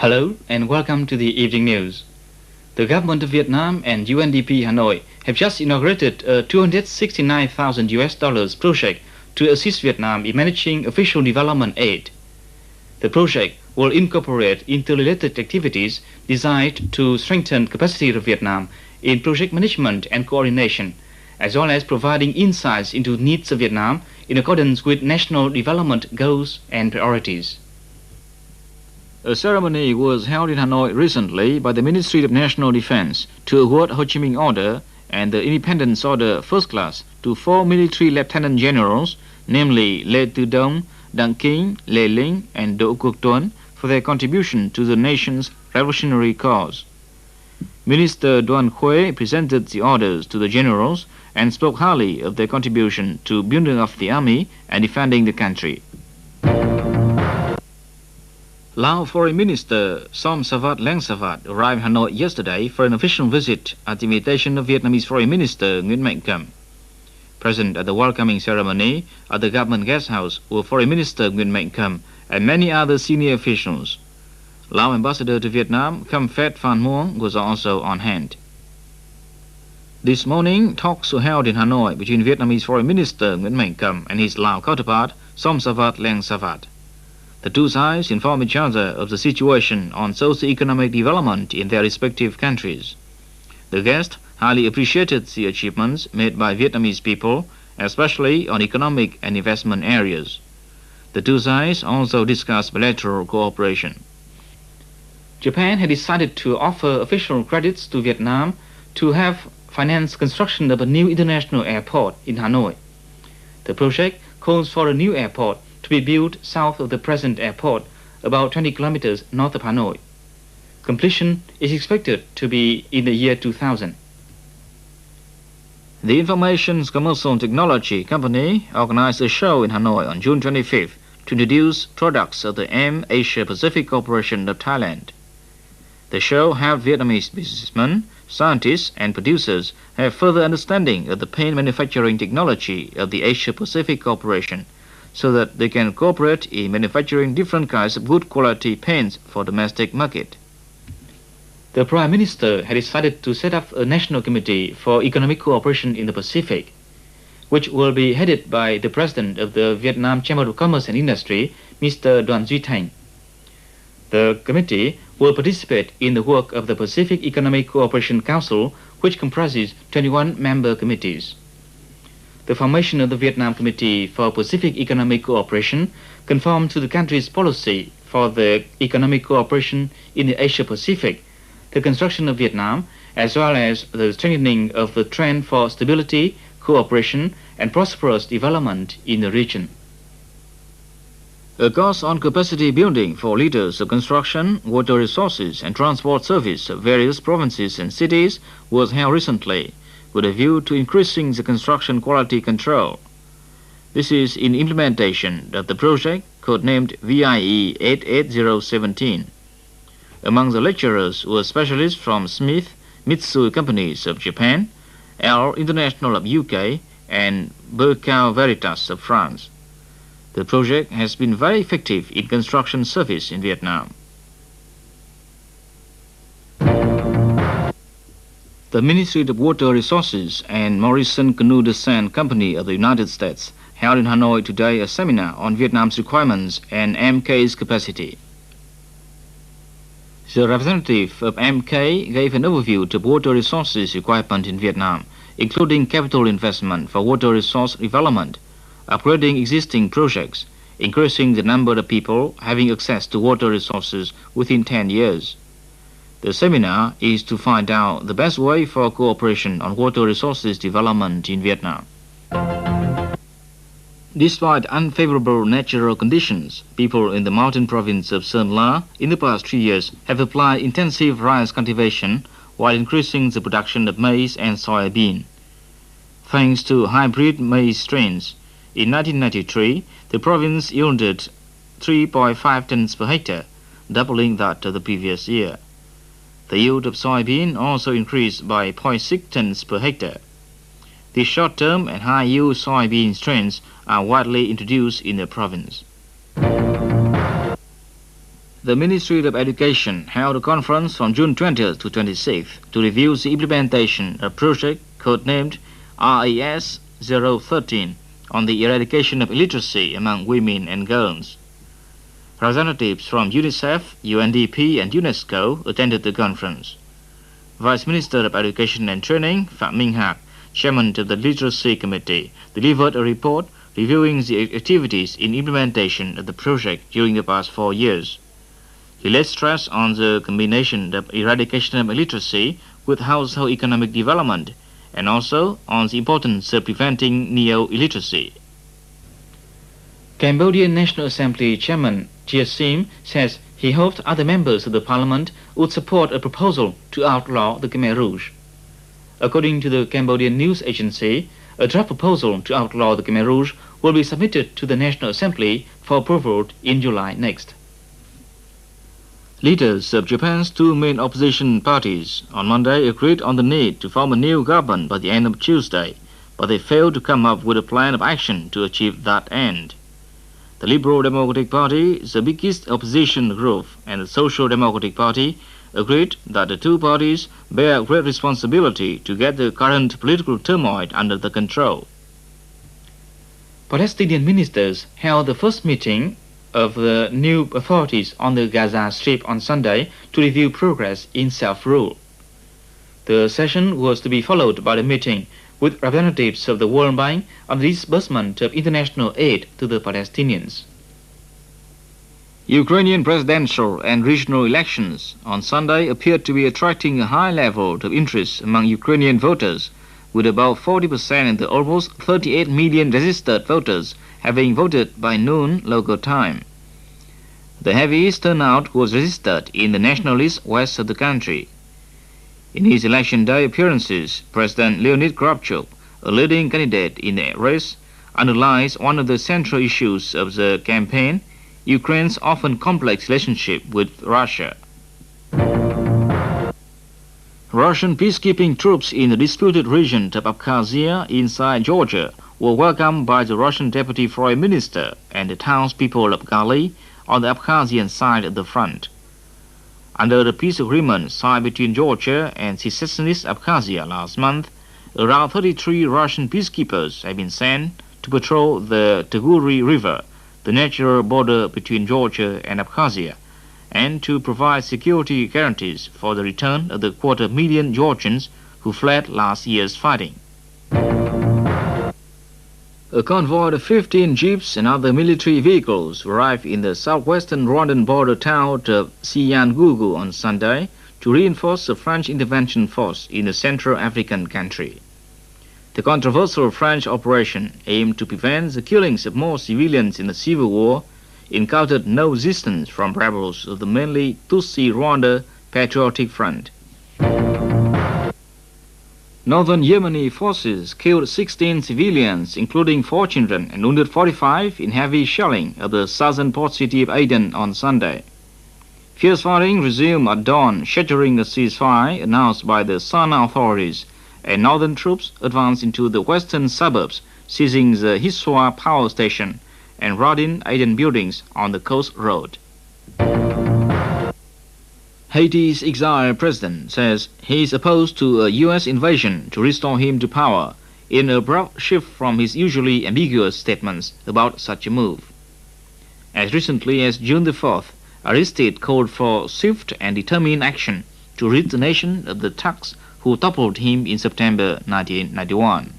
Hello and welcome to the evening news. The government of Vietnam and UNDP Hanoi have just inaugurated a $269,000 project to assist Vietnam in managing official development aid. The project will incorporate interrelated activities designed to strengthen capacity of Vietnam in project management and coordination, as well as providing insights into the needs of Vietnam in accordance with national development goals and priorities. A ceremony was held in Hanoi recently by the Ministry of National Defense to award Ho Chi Minh Order and the Independence Order First Class to 4 military lieutenant generals, namely Lê Tu Dong, Đặng Kinh, Lê Linh, and Đỗ Quốc Tuấn, for their contribution to the nation's revolutionary cause. Minister Doan Khuê presented the orders to the generals and spoke highly of their contribution to building up the army and defending the country. Lao Foreign Minister Som Savat Leng Savat arrived in Hanoi yesterday for an official visit at the invitation of Vietnamese Foreign Minister Nguyễn Mạnh Cẩm. Present at the welcoming ceremony at the government guest house were Foreign Minister Nguyễn Mạnh Cẩm and many other senior officials. Lao Ambassador to Vietnam Kham Phet Phan Muong was also on hand. This morning, talks were held in Hanoi between Vietnamese Foreign Minister Nguyễn Mạnh Cẩm and his Lao counterpart Som Savat Leng Savat. The two sides informed each other of the situation on socio-economic development in their respective countries. The guest highly appreciated the achievements made by Vietnamese people, especially on economic and investment areas. The two sides also discussed bilateral cooperation. Japan had decided to offer official credits to Vietnam to have financed construction of a new international airport in Hanoi. The project calls for a new airport to be built south of the present airport, about 20 kilometers north of Hanoi. Completion is expected to be in the year 2000. The Information Commercial Technology Company organized a show in Hanoi on June 25th to introduce products of the M Asia Pacific Corporation of Thailand. The show helped Vietnamese businessmen, scientists, and producers have further understanding of the paint manufacturing technology of the Asia Pacific Corporation, so that they can cooperate in manufacturing different kinds of good quality paints for domestic market. The Prime Minister had decided to set up a national committee for economic cooperation in the Pacific, which will be headed by the President of the Vietnam Chamber of Commerce and Industry, Mr. Đoàn Duy Thanh. The committee will participate in the work of the Pacific Economic Cooperation Council, which comprises 21 member committees. The formation of the Vietnam Committee for Pacific Economic Cooperation conformed to the country's policy for the economic cooperation in the Asia-Pacific, the construction of Vietnam, as well as the strengthening of the trend for stability, cooperation, and prosperous development in the region. A course on capacity building for leaders of construction, water resources, and transport service of various provinces and cities was held recently, with a view to increasing the construction quality control. This is in implementation of the project codenamed VIE 88017. Among the lecturers were specialists from Smith, Mitsui companies of Japan, L International of UK, and Berkau Veritas of France. The project has been very effective in construction service in Vietnam. The Ministry of Water Resources and Morrison Canoe de Sand Company of the United States held in Hanoi today a seminar on Vietnam's requirements and MK's capacity. The representative of MK gave an overview to water resources requirement in Vietnam, including capital investment for water resource development, upgrading existing projects, increasing the number of people having access to water resources within 10 years. The seminar is to find out the best way for cooperation on water resources development in Vietnam. Despite unfavorable natural conditions, people in the mountain province of Sơn La in the past 3 years have applied intensive rice cultivation while increasing the production of maize and soybean. Thanks to hybrid maize strains, in 1993, the province yielded 3.5 tons per hectare, doubling that of the previous year. The yield of soybean also increased by 0.6 tons per hectare. These short-term and high-yield soybean strains are widely introduced in the province. The Ministry of Education held a conference from June 20th to 26th to review the implementation of a project codenamed RAS 013 on the eradication of illiteracy among women and girls. Representatives from UNICEF, UNDP and UNESCO attended the conference. Vice Minister of Education and Training, Phạm Minh Hạc, Chairman of the Literacy Committee, delivered a report reviewing the activities in implementation of the project during the past 4 years. He laid stress on the combination of eradication of illiteracy with household economic development and also on the importance of preventing neo-illiteracy. Cambodian National Assembly Chairman Chia Sim says he hoped other members of the parliament would support a proposal to outlaw the Khmer Rouge. According to the Cambodian news agency, a draft proposal to outlaw the Khmer Rouge will be submitted to the National Assembly for approval in July next. Leaders of Japan's two main opposition parties on Monday agreed on the need to form a new government by the end of Tuesday, but they failed to come up with a plan of action to achieve that end. The Liberal Democratic Party, the biggest opposition group, and the Social Democratic Party agreed that the two parties bear great responsibility to get the current political turmoil under the control. Palestinian ministers held the first meeting of the new authorities on the Gaza Strip on Sunday to review progress in self-rule. The session was to be followed by the meeting with representatives of the World Bank on the disbursement of international aid to the Palestinians. Ukrainian presidential and regional elections on Sunday appeared to be attracting a high level of interest among Ukrainian voters, with about 40% of the almost 38 million registered voters having voted by noon local time. The heaviest turnout was registered in the nationalist west of the country. In his election day appearances, President Leonid Kravchuk, a leading candidate in the race, underlies one of the central issues of the campaign: Ukraine's often complex relationship with Russia. Russian peacekeeping troops in the disputed region of Abkhazia inside Georgia were welcomed by the Russian Deputy Foreign Minister and the townspeople of Gali on the Abkhazian side of the front. Under the peace agreement signed between Georgia and secessionist Abkhazia last month, around 33 Russian peacekeepers have been sent to patrol the Tuguri River, the natural border between Georgia and Abkhazia, and to provide security guarantees for the return of the 250,000 Georgians who fled last year's fighting. A convoy of 15 jeeps and other military vehicles arrived in the southwestern Rwandan border town of Siyangugu on Sunday to reinforce the French intervention force in the Central African country. The controversial French operation aimed to prevent the killings of more civilians in the civil war encountered no resistance from rebels of the mainly Tutsi Rwanda Patriotic Front. Northern Yemeni forces killed 16 civilians, including 4 children, and wounded 45 in heavy shelling of the southern port city of Aden on Sunday. Fierce fighting resumed at dawn, shattering the ceasefire announced by the Sanaa authorities, and northern troops advanced into the western suburbs, seizing the Hiswa power station and routing Aden buildings on the coast road. Haiti's exiled president says he is opposed to a U.S. invasion to restore him to power, in an abrupt shift from his usually ambiguous statements about such a move. As recently as June the 4th, Aristide called for swift and determined action to rid the nation of the thugs who toppled him in September 1991.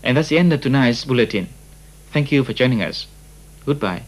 And that's the end of tonight's bulletin. Thank you for joining us. Goodbye.